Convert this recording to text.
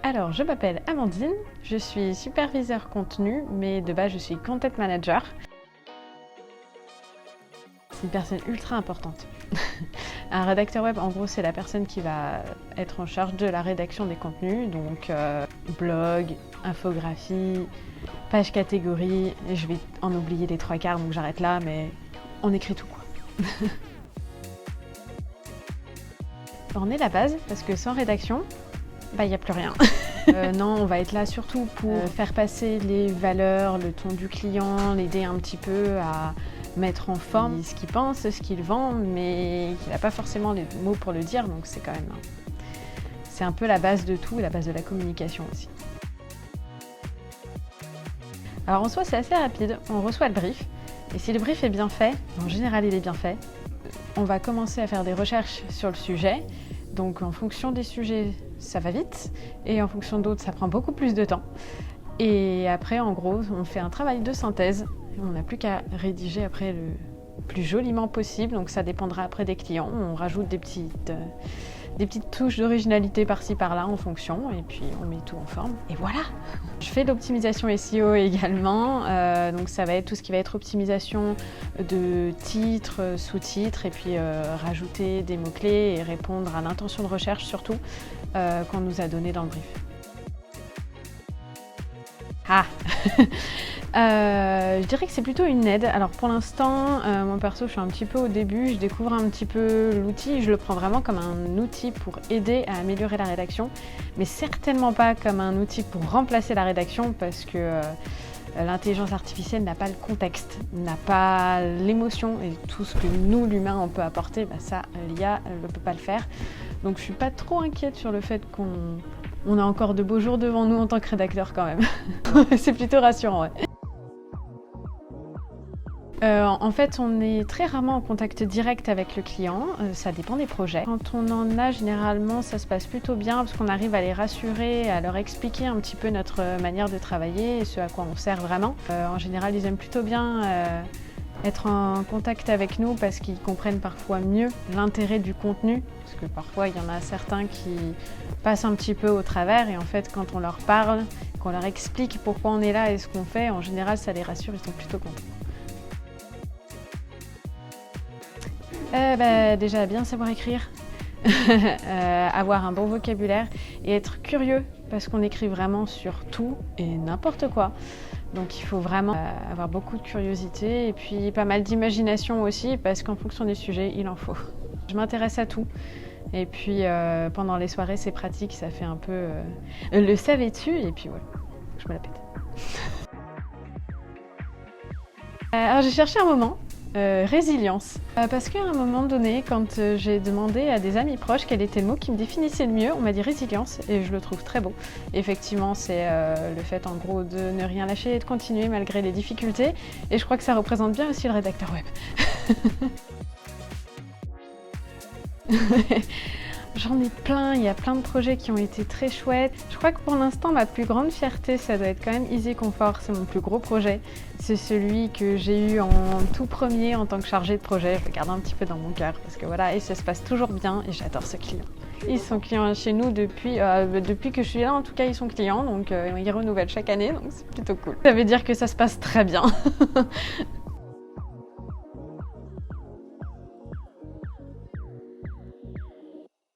Alors, je m'appelle Amandine, je suis superviseur contenu, mais de base je suis content manager. C'est une personne ultra importante. Un rédacteur web, en gros, c'est la personne qui va être en charge de la rédaction des contenus, donc blog, infographie, page catégorie, et je vais en oublier les 3/4, donc j'arrête là, mais on écrit tout quoi. On est la base, parce que sans rédaction, il n'y a plus rien. Non, on va être là surtout pour faire passer les valeurs, le ton du client, l'aider un petit peu à mettre en forme ce qu'il pense, ce qu'il vend, mais qu'il n'a pas forcément les mots pour le dire, donc c'est quand même... C'est un peu la base de tout, la base de la communication aussi. Alors en soi, c'est assez rapide, on reçoit le brief, et si le brief est bien fait, en général il est bien fait, on va commencer à faire des recherches sur le sujet. Donc en fonction des sujets, ça va vite, et en fonction d'autres, ça prend beaucoup plus de temps. Et après, en gros, on fait un travail de synthèse. On n'a plus qu'à rédiger après le plus joliment possible, donc ça dépendra après des clients. On rajoute des petites touches d'originalité par-ci par-là en fonction, et puis on met tout en forme, et voilà. Je fais l'optimisation SEO également, donc ça va être tout ce qui va être optimisation de titres, sous-titres, et puis rajouter des mots-clés et répondre à l'intention de recherche surtout qu'on nous a donné dans le brief. Ah je dirais que c'est plutôt une aide. Alors pour l'instant, moi perso, je suis un petit peu au début, je découvre un petit peu l'outil, je le prends vraiment comme un outil pour aider à améliorer la rédaction, mais certainement pas comme un outil pour remplacer la rédaction, parce que l'intelligence artificielle n'a pas le contexte, n'a pas l'émotion, et tout ce que nous, l'humain, on peut apporter, ça, l'IA ne peut pas le faire. Donc je suis pas trop inquiète sur le fait qu'on a encore de beaux jours devant nous en tant que rédacteur quand même. C'est plutôt rassurant, ouais. En fait, on est très rarement en contact direct avec le client, ça dépend des projets. Quand on en a, généralement, ça se passe plutôt bien parce qu'on arrive à les rassurer, à leur expliquer un petit peu notre manière de travailler et ce à quoi on sert vraiment. En général, ils aiment plutôt bien être en contact avec nous parce qu'ils comprennent parfois mieux l'intérêt du contenu, parce que parfois il y en a certains qui passent un petit peu au travers, et en fait quand on leur parle, qu'on leur explique pourquoi on est là et ce qu'on fait, en général ça les rassure, ils sont plutôt contents. Déjà bien savoir écrire, avoir un bon vocabulaire et être curieux, parce qu'on écrit vraiment sur tout et n'importe quoi. Donc il faut vraiment avoir beaucoup de curiosité et puis pas mal d'imagination aussi, parce qu'en fonction des sujets, il en faut. Je m'intéresse à tout. Et puis pendant les soirées, c'est pratique, ça fait un peu le savais-tu, et puis ouais, je me la pète. Alors j'ai cherché un moment. Résilience. Parce qu'à un moment donné, quand j'ai demandé à des amis proches quel était le mot qui me définissait le mieux, on m'a dit résilience, et je le trouve très beau. Effectivement, c'est le fait en gros de ne rien lâcher et de continuer malgré les difficultés, et je crois que ça représente bien aussi le rédacteur web. J'en ai plein, il y a plein de projets qui ont été très chouettes. Je crois que pour l'instant, ma plus grande fierté, ça doit être quand même Easy Comfort, c'est mon plus gros projet. C'est celui que j'ai eu en tout premier en tant que chargée de projet. Je le garde un petit peu dans mon cœur parce que voilà, et ça se passe toujours bien et j'adore ce client. Ils sont clients chez nous depuis que je suis là, en tout cas ils sont clients, donc ils renouvellent chaque année, donc c'est plutôt cool. Ça veut dire que ça se passe très bien.